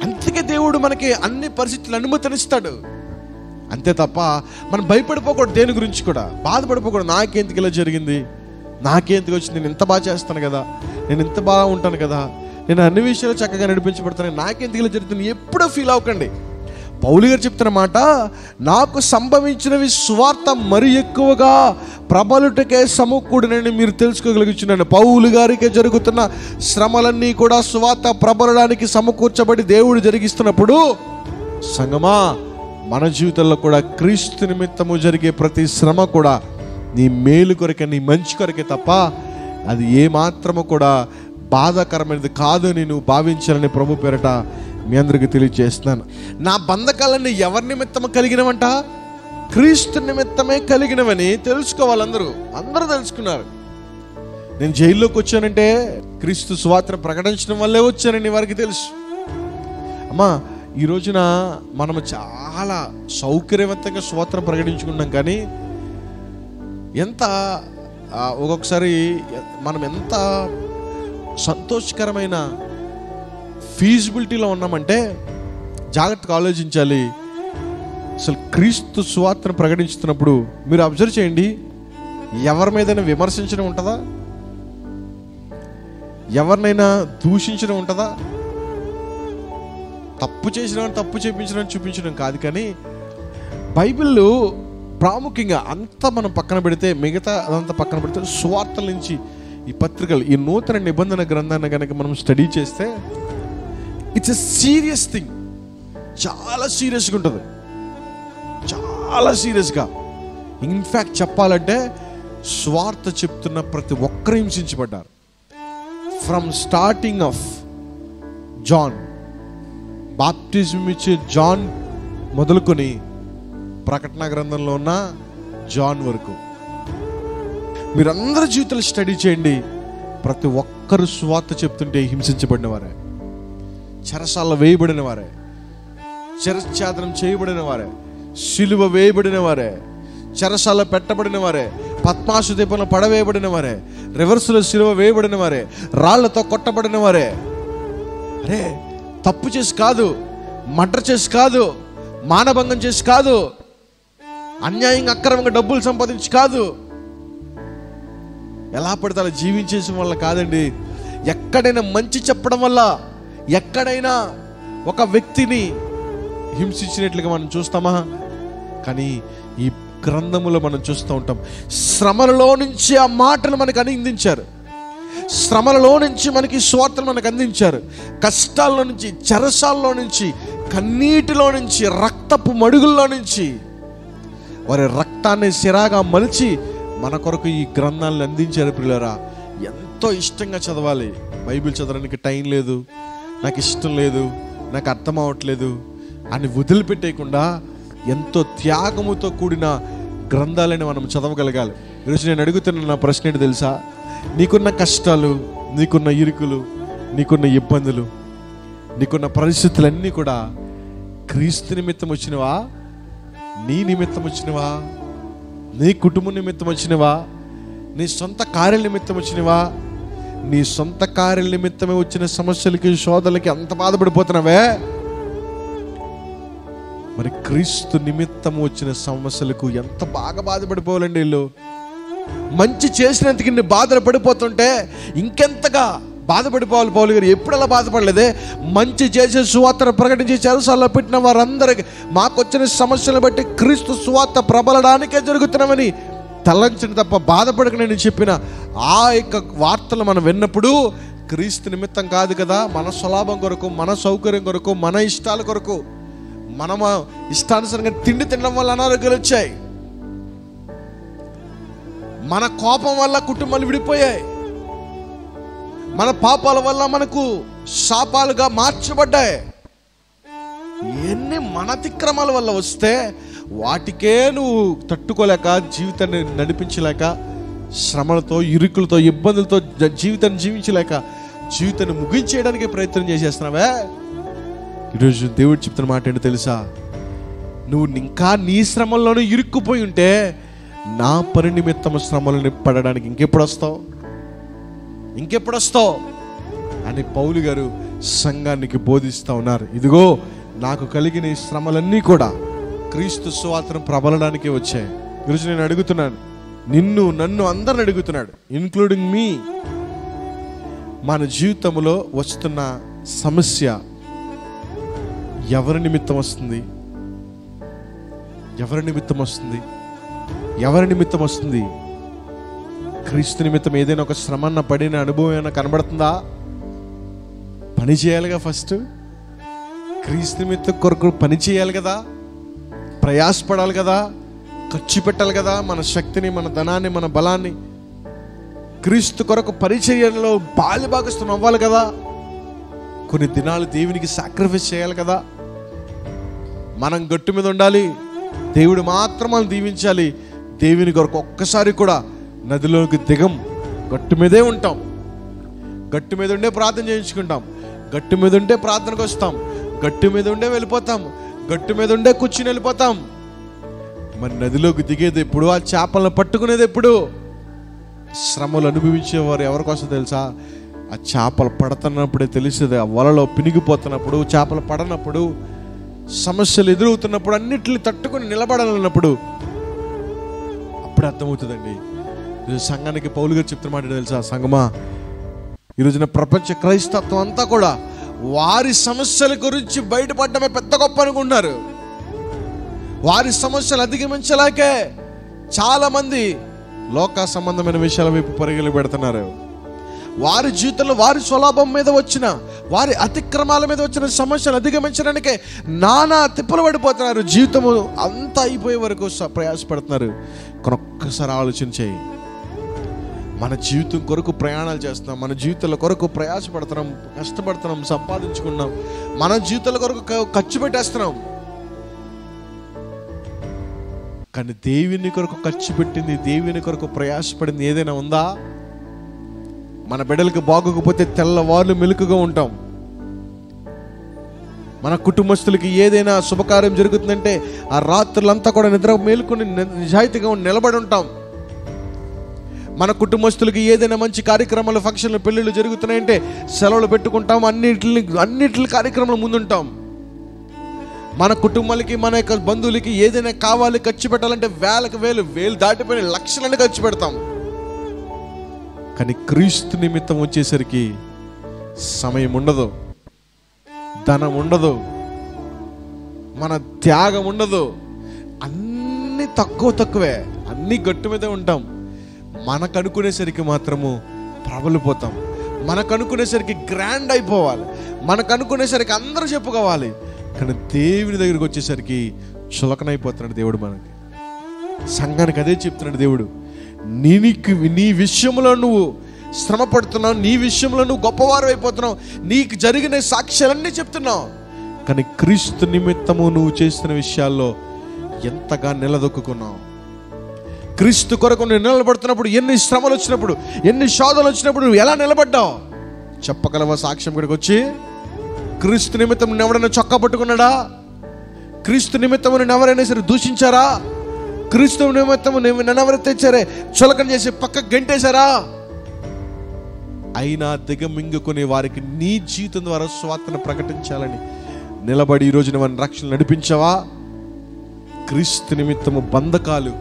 అందుకే దేవుడు మనకి అన్ని పరిస్థితులు అనుమతినిస్తాడు. అంతే తప్ప మనం భయపడిపోకూడదు, దేని గురించి కూడా బాధపడిపోకూడదు. నాకేందుకు ఇలా జరిగింది, నాకేందుకు వచ్చింది, నేను ఇంత బాగా చేస్తాను కదా, నేను ఇంత బాగా ఉంటాను కదా, నేను అన్ని విషయాలు చక్కగా నడిపించబడతాను, నాకెందుకు ఇలా జరుగుతుంది ఎప్పుడూ ఫీల్ అవ్వకండి. పౌలు గారు చెప్తున్న మాట, నాకు సంభవించినవి సువార్త మరి ఎక్కువగా ప్రబలుటకే సమకూడినని మీరు తెలుసుకోగలుగుతున్నాను. పౌలు గారికి జరుగుతున్న శ్రమలన్నీ కూడా సువార్త ప్రబలడానికి సమకూర్చబడి దేవుడు జరిగిస్తున్నప్పుడు, సంగమా మన జీవితంలో కూడా క్రీస్తు నిమిత్తము జరిగే ప్రతి శ్రమ కూడా నీ మేలు కొరకే, నీ మంచి కొరకే తప్ప అది ఏమాత్రము కూడా బాధాకరమైనది కాదు అని నువ్వు భావించాలని ప్రభు పేరట మీ అందరికీ తెలియజేస్తున్నాను. నా బంధకాలన్నీ ఎవరి నిమిత్తము కలిగినవంట? క్రీస్తు నిమిత్తమే కలిగినవని తెలుసుకోవాలి. అందరూ తెలుసుకున్నారు. నేను జైల్లోకి వచ్చానంటే క్రీస్తు సువార్తను ప్రకటించడం వల్లే వచ్చానని వారికి తెలుసు. అమ్మా, ఈ రోజున మనము చాలా సౌకర్యవంతంగా సువార్తను ప్రకటించుకున్నాం, కానీ ఒక్కొక్కసారి మనం ఎంత సంతోషకరమైన ఫీజిబిలిటీలో ఉన్నామంటే జాగ్రత్తగా ఆలోచించాలి. అసలు క్రీస్తు సువార్తను ప్రకటించుతున్నప్పుడు మీరు అబ్జర్వ్ చేయండి, ఎవరి మీదైనా విమర్శించడం ఉంటుందా? ఎవరినైనా దూషించడం ఉంటుందా? తప్పు చేసిన తప్పు చేయించడం చూపించడం కాదు. కానీ బైబిల్లో ప్రాముఖ్యంగా అంతా మనం పక్కన పెడితే, మిగతా అదంతా పక్కన పెడితే, సువార్తల నుంచి ఈ పత్రికలు, ఈ నూతన నిబంధన గ్రంథాన్ని కనుక మనం స్టడీ చేస్తే ఇట్స్ ఎ సీరియస్ థింగ్. చాలా సీరియస్గా ఉంటుంది, చాలా సీరియస్గా. ఇన్ఫ్యాక్ట్ చెప్పాలంటే స్వార్థ చెప్తున్న ప్రతి ఒక్కరు హింసించబడ్డారు. From starting of John, baptism ఇచ్చే జాన్ మొదలుకొని ప్రకటన గ్రంథంలో ఉన్న జాన్ వరకు మీరందరి జీవితాలు స్టడీ చేయండి. ప్రతి ఒక్కరు సువార్త చెప్తుంటే హింసించబడిన వారే, చెరసాల్లో వేయబడిన వారే, చెరఛాదనం చేయబడిన వారే, సిలువ వేయబడిన వారే, చెరసాల్లో పెట్టబడిన వారే, పద్మాసు దీపంలో పడవేయబడిన వారే, రివర్సులో సిలువ వేయబడిన వారే, రాళ్లతో కొట్టబడిన వారే. అరే, తప్పు చేసి కాదు, మర్డర్ చేసి కాదు, మానభంగం చేసి కాదు, అన్యాయంగా అక్రమంగా డబ్బులు సంపాదించి కాదు, ఎలా పడితే అలా జీవించేసిన వల్ల కాదండి. ఎక్కడైనా మంచి చెప్పడం వల్ల, ఎక్కడైనా ఒక వ్యక్తిని హింసించినట్లుగా మనం చూస్తామా? కానీ ఈ గ్రంథములో మనం చూస్తూ ఉంటాం, శ్రమలలో నుంచి ఆ మాటలు మనకు అందించారు, శ్రమలలో నుంచి మనకి స్వార్థలు మనకు అందించారు, కష్టాల్లో నుంచి, చెరసాల్లో నుంచి, కన్నీటిలో నుంచి, రక్తపు మడుగుల్లో నుంచి వారి రక్తాన్ని సిరాగా మలిచి మన కొరకు ఈ గ్రంథాలను అందించారు. ప్రియులారా, ఎంతో ఇష్టంగా చదవాలి. బైబిల్ చదవడానికి టైం లేదు, నాకు ఇష్టం లేదు, నాకు అర్థం అవ్వట్లేదు అని వదిలిపెట్టేయకుండా ఎంతో త్యాగముతో కూడిన గ్రంథాలని మనం చదవగలగాలి. ఈరోజు నేను అడుగుతున్న నా ప్రశ్న ఏంటి తెలుసా? నీకున్న కష్టాలు, నీకున్న ఇరుకులు, నీకున్న ఇబ్బందులు, నీకున్న పరిస్థితులన్నీ కూడా క్రీస్తు నిమిత్తం వచ్చినవా? నీ నిమిత్తం వచ్చినవా? నీ కుటుంబం నిమిత్తం వచ్చినవా? నీ సొంత కార్యాల నిమిత్తం వచ్చినవా? నీ సొంత కార్యాల నిమిత్తమే వచ్చిన సమస్యలకి, శోధనలకి అంత బాధపడిపోతున్నావే, మరి క్రీస్తు నిమిత్తం వచ్చిన సమస్యలకు ఎంత బాగా బాధపడిపోవాలండి వీళ్ళు. మంచి చేసినందుకు ఇన్ని బాధలు పడిపోతుంటే ఇంకెంతగా బాధపడిపోవాలి. పౌలు గారు ఎప్పుడు అలా బాధపడలేదే. మంచి చేసే సువార్తను ప్రకటించి చెరసాల్లో పెట్టిన వారందరికీ మాకు వచ్చిన సమస్యలను బట్టి క్రీస్తు సువార్త ప్రబలడానికే జరుగుతున్నామని తలంచని తప్ప బాధపడకనే నేను చెప్పిన ఆ యొక్క వార్తలు మనం విన్నప్పుడు క్రీస్తు నిమిత్తం కాదు కదా, మన స్వలాభం కొరకు, మన సౌకర్యం కొరకు, మన ఇష్టాల కొరకు, మన ఇష్టానుసారంగా తిండి తినడం వల్ల అనారోగ్యాలు వచ్చాయి, మన కోపం వల్ల కుటుంబాలు విడిపోయాయి, మన పాపాల వల్ల మనకు శాపాలుగా మార్చబడ్డాయి. ఎన్ని మన అతిక్రమాల వల్ల వస్తే వాటికే నువ్వు తట్టుకోలేక, జీవితాన్ని నడిపించలేక, శ్రమలతో, ఇరుకులతో, ఇబ్బందులతో జీవితాన్ని జీవించలేక జీవితాన్ని ముగించేయడానికి ప్రయత్నం చేసేస్తున్నావే. ఈరోజు దేవుడు చెప్తున్న మాట ఏంటో తెలుసా? నువ్వు ఇంకా నీ శ్రమల్లోనూ ఇరుక్కుపోయి ఉంటే నా పని నిమిత్తం శ్రమలను పడడానికి ఇంకెప్పుడు వస్తావు అని పౌలు గారు సంఘానికి బోధిస్తూ ఉన్నారు. ఇదిగో నాకు కలిగిన ఈ శ్రమలన్నీ కూడా క్రీస్తు సువార్తను ప్రబలడానికే వచ్చాయి. ఈరోజు నేను అడుగుతున్నాను, నిన్ను నన్ను అందరిని అడుగుతున్నాడు, ఇన్క్లూడింగ్ మీ. మన జీవితంలో వస్తున్న సమస్య ఎవరి నిమిత్తం వస్తుంది? ఎవరి నిమిత్తం వస్తుంది? ఎవరి నిమిత్తం వస్తుంది? క్రీస్తు నిమిత్తం ఏదైనా ఒక శ్రమన్న పడిన అనుభవం ఏమైనా కనబడుతుందా? పని చేయాలిగా, ఫస్ట్ క్రీస్తు నిమిత్తం కొరకు పని చేయాలి కదా, ప్రయాసపడాలి కదా, ఖర్చు పెట్టాలి కదా, మన శక్తిని, మన ధనాన్ని, మన బలాన్ని క్రీస్తు కొరకు పరిచర్యలో భాగస్థం అవ్వాలి కదా, కొన్ని దినాలు దేవునికి సాక్రిఫైస్ చేయాలి కదా. మనం గట్టు మీద ఉండాలి, దేవుడు మాత్రం మనం దీవించాలి. దేవుని కొరకు ఒక్కసారి కూడా నదిలోకి దిగం, గట్టు మీదే ఉంటాం. గట్టు మీద ఉండే ప్రార్థన చేయించుకుంటాం, గట్టు మీద ఉండే ప్రార్థనకు వస్తాం, గట్టు మీద ఉండే వెళ్ళిపోతాం, గట్టు మీద ఉండే కూర్చుని వెళ్ళిపోతాం. మరి నదిలోకి దిగేది ఎప్పుడు? ఆ చేపలను పట్టుకునేది ఎప్పుడు? శ్రమలు అనుభవించేవారు ఎవరికోసం తెలుసా? ఆ చేపలు పడుతున్నప్పుడే తెలుస్తుంది. ఆ వలలో పినిగిపోతున్నప్పుడు, చేపలు పడనప్పుడు, సమస్యలు ఎదురవుతున్నప్పుడు, అన్నిటిని తట్టుకొని నిలబడాలన్నప్పుడు అప్పుడు అర్థమవుతుందండి. ఈరోజు సంఘానికి పౌలు గారు చెప్తున్న మాట తెలుసా? సంగమా, ఈరోజున ప్రపంచ క్రైస్తత్వం అంతా కూడా వారి సమస్యల గురించి బయటపడడమే పెద్ద గొప్ప అనుకుంటున్నారు. వారి సమస్యలు అధిగమించలేకే చాలా మంది లోక సంబంధమైన విషయాల వైపు పరుగులు పెడుతున్నారు. వారి జీవితంలో వారి స్వలాభం మీద వచ్చిన, వారి అతిక్రమాల మీద వచ్చిన సమస్యలు అధిగమించడానికే నానా తిప్పలు పడిపోతున్నారు. జీవితము అంతా అయిపోయే వరకు ప్రయాసపడుతున్నారు. కానీ ఒక్కసారి ఆలోచన చేయి, మన జీవితం కొరకు ప్రయాణాలు చేస్తున్నాం, మన జీవితాల కొరకు ప్రయాసపడుతున్నాం, కష్టపడుతున్నాం, సంపాదించుకున్నాం, మన జీవితాల కొరకు ఖర్చు పెట్టేస్తున్నాం. కానీ దేవుని కొరకు ఖర్చు పెట్టింది, దేవుని కొరకు ప్రయాసపడింది ఏదైనా ఉందా? మన బిడ్డలకు బాగోకపోతే తెల్లవార్లు మెలుకుగా ఉంటాం. మన కుటుంబస్తులకి ఏదైనా శుభకార్యం జరుగుతుందంటే ఆ రాత్రులంతా కూడా నిద్ర మేలుకొని నిజాయితీగా నిలబడి ఉంటాం. మన కుటుంబస్తులకి ఏదైనా మంచి కార్యక్రమాలు, ఫంక్షన్లు, పెళ్ళిళ్ళు జరుగుతున్నాయంటే సెలవులు పెట్టుకుంటాం, అన్నిటి కార్యక్రమాలు ముందుంటాం. మన కుటుంబాలకి, మన యొక్క బంధువులకి ఏదైనా కావాలి, ఖర్చు పెట్టాలంటే వేలకు వేలు దాటిపోయిన లక్షలని ఖర్చు పెడతాం. కానీ క్రీస్తు నిమిత్తం వచ్చేసరికి సమయం ఉండదు, ధనం ఉండదు, మన త్యాగం ఉండదు, అన్నీ తక్కువే, అన్నీ గట్టు మీదే ఉంటాం. మనకు అనుకునేసరికి మాత్రము ప్రబలిపోతాం. మనకు అనుకునేసరికి గ్రాండ్ అయిపోవాలి, మనకు అనుకునేసరికి అందరూ చెప్పుకోవాలి. కానీ దేవుని దగ్గరికి వచ్చేసరికి చులకనైపోతున్నాడు దేవుడు. మనకి సంఘానికి అదే చెప్తున్నాడు దేవుడు. నీ విషయంలో నువ్వు శ్రమ పడుతున్నావు, నీ విషయంలో నువ్వు గొప్పవారు అయిపోతున్నావు, నీకు జరిగిన సాక్ష్యాలన్నీ చెప్తున్నావు. కానీ క్రీస్తు నిమిత్తము నువ్వు చేస్తున్న విషయాల్లో ఎంతగా నిలదొక్కున్నావు. క్రీస్తు కొరకు నువ్వు నిలబడుతున్నప్పుడు, ఎన్ని శ్రమలు వచ్చినప్పుడు, ఎన్ని శోధనలు వచ్చినప్పుడు నువ్వు ఎలా నిలబడ్డావు చెప్పగలవా? సాక్ష్యం ఇక్కడికి వచ్చి, క్రీస్తు నిమిత్తం నువ్వు ఎవరైనా చొక్కా పట్టుకున్నాడా? క్రీస్తు నిమిత్తం నువ్వు ఎవరైనా సరే దూషించారా? క్రీస్తు నిమిత్తం నన్నెవరైతే తెచ్చారే చులకన చేసి పక్క గంటేశారా? అయినా దిగమింగుకునే వారికి నీ జీవితం ద్వారా స్వార్థను ప్రకటించాలని నిలబడి ఈరోజు నువ్వు రక్షణ నడిపించావా? క్రీస్తు నిమిత్తము బంధకాలు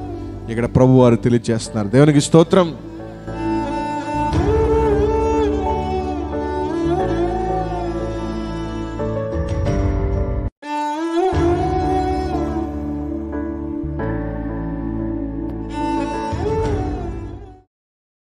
ఇక్కడ ప్రభువారు తెలియజేస్తున్నారు. దేవునికి స్తోత్రం.